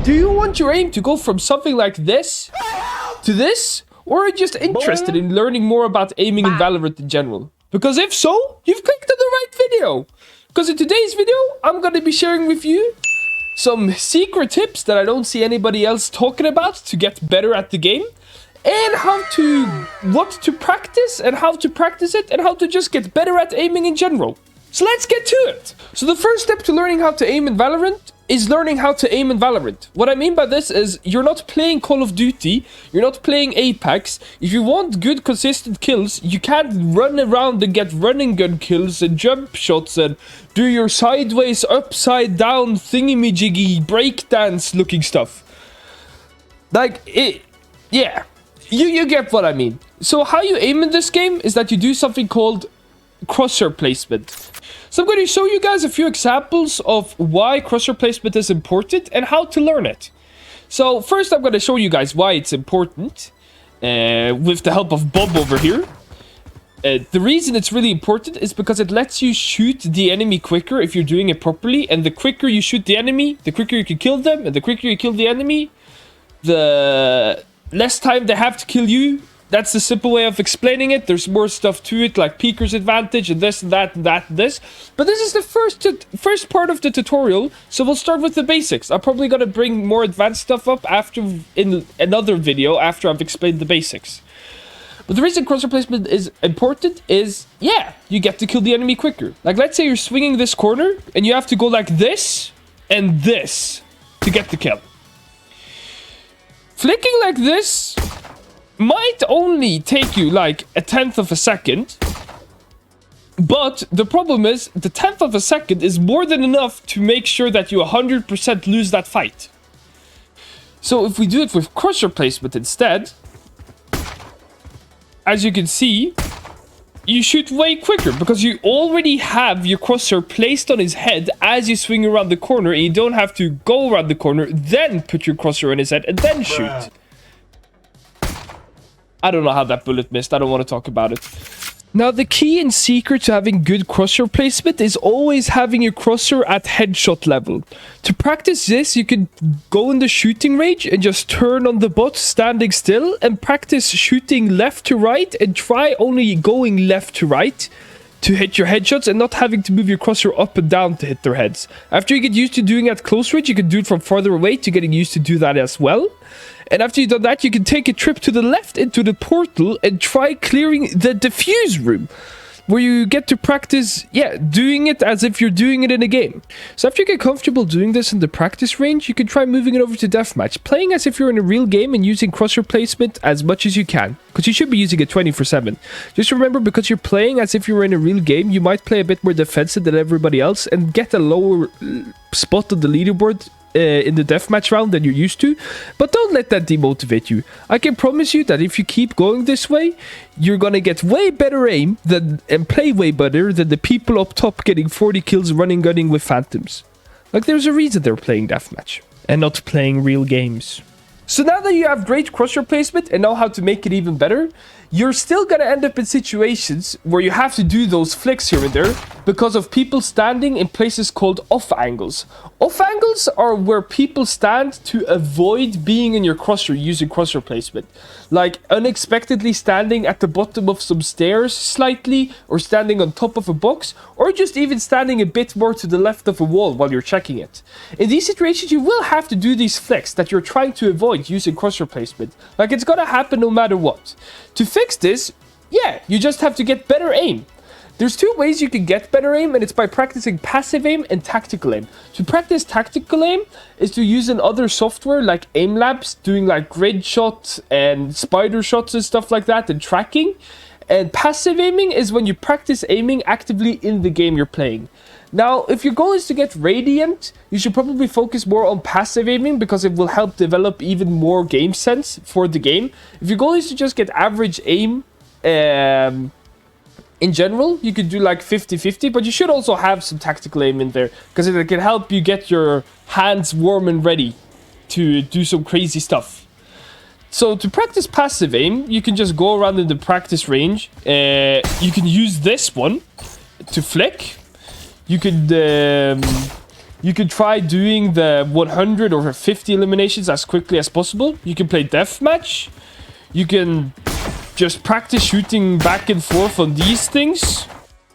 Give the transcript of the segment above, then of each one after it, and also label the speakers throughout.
Speaker 1: Do you want your aim to go from something like this to this? Or are you just interested in learning more about aiming in Valorant in general? Because if so, you've clicked on the right video. Because in today's video, I'm going to be sharing with you some secret tips that I don't see anybody else talking about to get better at the game. And what to practice and how to practice it and how to just get better at aiming in general. So let's get to it. So the first step to learning how to aim in Valorant is learning how to aim in Valorant. What I mean by this is you're not playing Call of Duty, you're not playing Apex. If you want good consistent kills, you can't run around and get running gun kills and jump shots and do your sideways, upside down, thingy-majiggy, breakdance looking stuff. Like, yeah, you get what I mean. So how you aim in this game is that you do something called Crosshair Placement. So I'm going to show you guys a few examples of why Crosshair Placement is important and how to learn it. So first I'm going to show you guys why it's important with the help of Bob over here. The reason it's really important is because it lets you shoot the enemy quicker if you're doing it properly. And the quicker you shoot the enemy, the quicker you can kill them. And the quicker you kill the enemy, the less time they have to kill you. That's the simple way of explaining it. There's more stuff to it, like Peeker's advantage and this and that and that and this. But this is the first part of the tutorial, so we'll start with the basics. I'm probably going to bring more advanced stuff up in another video after I've explained the basics. But the reason Crosshair Placement is important is, yeah, you get to kill the enemy quicker. Like, let's say you're swinging this corner, and you have to go like this and this to get the kill. Flicking like this might only take you like 1/10 of a second, but the problem is the 1/10 of a second is more than enough to make sure that you 100% lose that fight. So if we do it with Crosshair Placement instead, as you can see, you shoot way quicker because you already have your crosshair placed on his head as you swing around the corner, and you don't have to go around the corner, then put your crosshair on his head and then shoot. I don't know how that bullet missed. I don't want to talk about it. Now, the key and secret to having good crosshair placement is always having your crosshair at headshot level. To practice this, you can go in the shooting range and just turn on the bot standing still and practice shooting left to right and try only going left to right to hit your headshots and not having to move your crosshair up and down to hit their heads. After you get used to doing it at close range, you can do it from farther away to getting used to do that as well. And after you've done that, you can take a trip to the left into the portal and try clearing the defuse room, where you get to practice, doing it as if you're doing it in a game. So after you get comfortable doing this in the practice range, you can try moving it over to deathmatch, playing as if you're in a real game and using Crosshair Placement as much as you can, because you should be using it 24/7. Just remember, because you're playing as if you're in a real game, you might play a bit more defensive than everybody else and get a lower spot on the leaderboard in the deathmatch round than you're used to, but don't let that demotivate you. I can promise you that if you keep going this way, you're gonna get way better aim and play way better than the people up top getting 40 kills running gunning with phantoms. Like, there's a reason they're playing deathmatch and not playing real games. So now that you have great crosshair placement and know how to make it even better, you're still going to end up in situations where you have to do those flicks here and there because of people standing in places called off angles. Off angles are where people stand to avoid being in your crosshair using crosshair placement. Like unexpectedly standing at the bottom of some stairs slightly, or standing on top of a box, or just even standing a bit more to the left of a wall while you're checking it. In these situations, you will have to do these flicks that you're trying to avoid using crosshair placement. Like, it's gonna happen no matter what. To fix this, you just have to get better aim. There's two ways you can get better aim, and it's by practicing passive aim and tactical aim. To practice tactical aim is to use another software like aim labs, doing like grid shots and spider shots and stuff like that, and tracking. And passive aiming is when you practice aiming actively in the game you're playing. Now, if your goal is to get Radiant, you should probably focus more on passive aiming because it will help develop even more game sense for the game. If your goal is to just get average aim, in general, you could do like 50-50, but you should also have some tactical aim in there because it can help you get your hands warm and ready to do some crazy stuff. So to practice passive aim, you can just go around in the practice range. You can use this one to flick. You could You could try doing the 100 or 50 eliminations as quickly as possible. You can play deathmatch. You can just practice shooting back and forth on these things.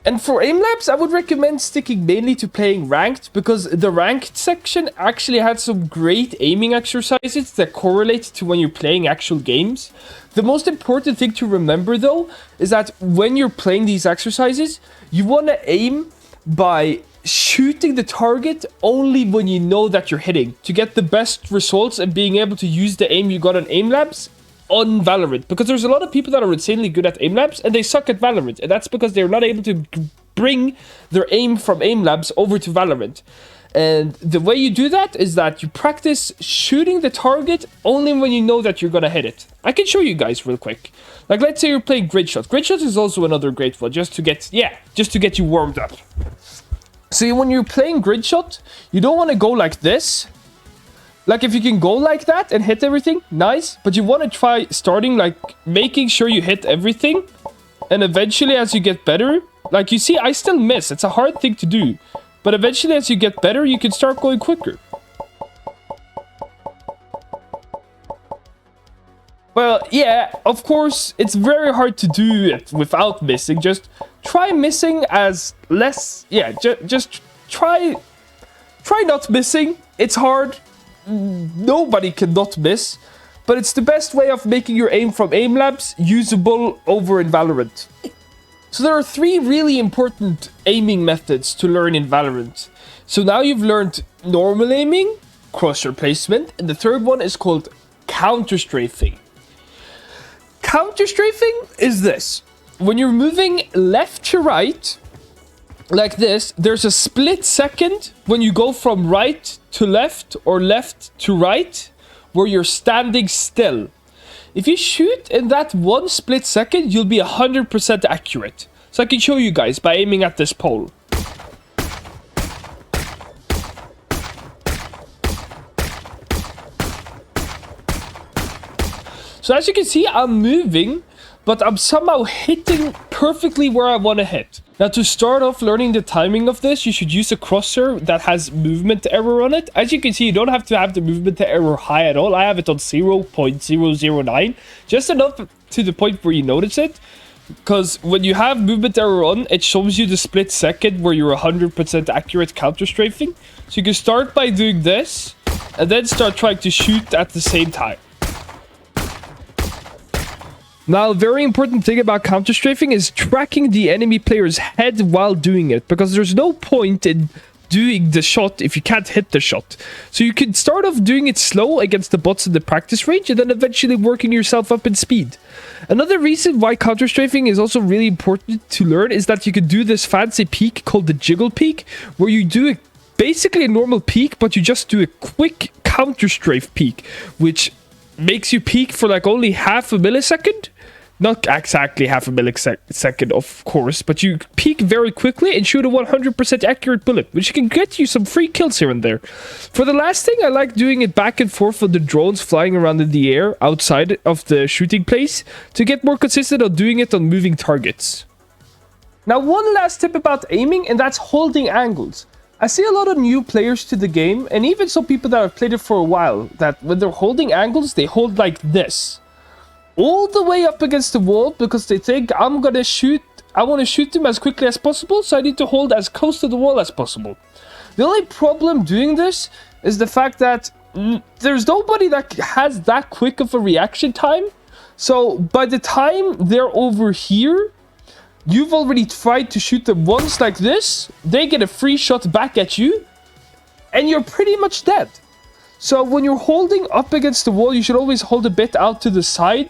Speaker 1: And for aim labs, I would recommend sticking mainly to playing ranked, because the ranked section actually had some great aiming exercises that correlate to when you're playing actual games. The most important thing to remember though is that when you're playing these exercises, you want to aim by shooting the target only when you know that you're hitting, to get the best results and being able to use the aim you got on aim labs on Valorant, because there's a lot of people that are insanely good at aim labs and they suck at Valorant, and that's because they're not able to bring their aim from aim labs over to Valorant. And the way you do that is that you practice shooting the target only when you know that you're gonna hit it. I can show you guys real quick. Like, let's say you're playing grid shot. Grid shot is also another great one, just to get you warmed up. So when you're playing grid shot, you don't want to go like this. Like, if you can go like that and hit everything, nice. But you want to try starting, like, making sure you hit everything. And eventually, as you get better, like, you see, I still miss. It's a hard thing to do. But eventually, as you get better, you can start going quicker. Well, yeah, of course, it's very hard to do it without missing. Just try missing as less... Yeah, just try not missing. It's hard. Nobody can not miss, but it's the best way of making your aim from aim labs usable over in Valorant. So there are 3 really important aiming methods to learn in Valorant. So now you've learned normal aiming, crosshair placement, and the third one is called CounterStrafing. CounterStrafing is this: when you're moving left to right like this, there's a split second when you go from right to left or left to right where you're standing still. If you shoot in that 1 split second, you'll be 100% accurate. So I can show you guys by aiming at this pole. So as you can see, I'm moving, but I'm somehow hitting perfectly where I want to hit. Now, to start off learning the timing of this, you should use a crosshair that has movement error on it. As you can see, you don't have to have the movement error high at all. I have it on 0.009, just enough to the point where you notice it. Because when you have movement error on, it shows you the split second where you're 100% accurate counter-strafing. So you can start by doing this, and then start trying to shoot at the same time. Now, a very important thing about counter-strafing is tracking the enemy player's head while doing it, because there's no point in doing the shot if you can't hit the shot. So you can start off doing it slow against the bots in the practice range, and then eventually working yourself up in speed. Another reason why counter-strafing is also really important to learn is that you can do this fancy peek called the jiggle peek, where you do basically a normal peek, but you just do a quick counter-strafe peek, which makes you peek for like only half a millisecond. Not exactly half a millisecond, of course, but you peek very quickly and shoot a 100% accurate bullet, which can get you some free kills here and there. For the last thing, I like doing it back and forth with the drones flying around in the air outside of the shooting place to get more consistent on doing it on moving targets. Now, one last tip about aiming, and that's holding angles. I see a lot of new players to the game, and even some people that have played it for a while, that when they're holding angles, they hold like this. All the way up against the wall, because they think, I want to shoot them as quickly as possible, so I need to hold as close to the wall as possible. The only problem doing this is the fact that there's nobody that has that quick of a reaction time. So by the time they're over here, you've already tried to shoot them once like this, they get a free shot back at you, and you're pretty much dead. So when you're holding up against the wall, you should always hold a bit out to the side,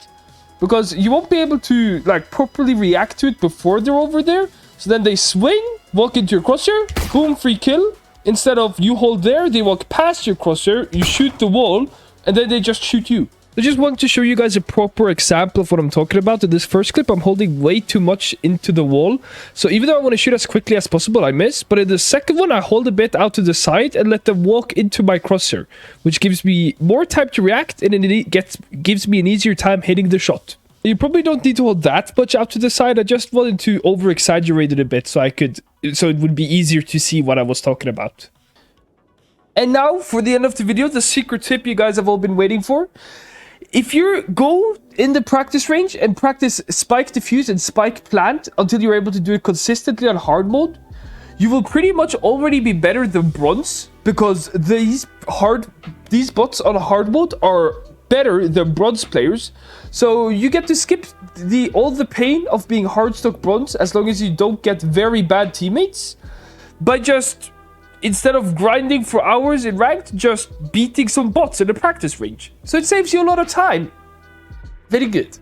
Speaker 1: because you won't be able to like properly react to it before they're over there. So then they swing, walk into your crosshair, boom, free kill. Instead of you hold there, they walk past your crosshair, you shoot the wall, and then they just shoot you. I just want to show you guys a proper example of what I'm talking about. In this first clip, I'm holding way too much into the wall. So even though I want to shoot as quickly as possible, I miss. But in the second one, I hold a bit out to the side and let them walk into my crosshair, which gives me more time to react, and it gives me an easier time hitting the shot. You probably don't need to hold that much out to the side. I just wanted to over-exaggerate it a bit so it would be easier to see what I was talking about. And now for the end of the video, the secret tip you guys have all been waiting for. If you go in the practice range and practice spike defuse and spike plant until you're able to do it consistently on hard mode, you will pretty much already be better than bronze, because these bots on hard mode are better than bronze players. So you get to skip all the pain of being hard stuck bronze as long as you don't get very bad teammates by just, instead of grinding for hours in ranked, just beating some bots in the practice range. So it saves you a lot of time. Very good.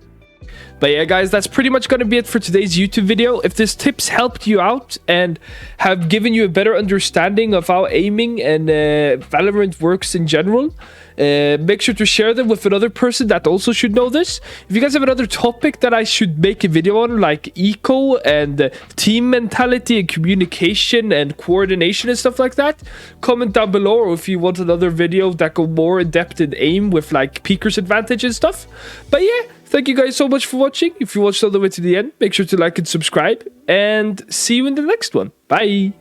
Speaker 1: But yeah, guys, that's pretty much going to be it for today's YouTube video. If these tips helped you out and have given you a better understanding of how aiming and Valorant works in general, make sure to share them with another person that also should know this. If you guys have another topic that I should make a video on, like eco and team mentality and communication and coordination and stuff like that, comment down below. Or if you want another video that go more in depth in aim with like peeker's advantage and stuff. But yeah, thank you guys so much for watching. If you watched all the way to the end, make sure to like and subscribe, and see you in the next one. Bye.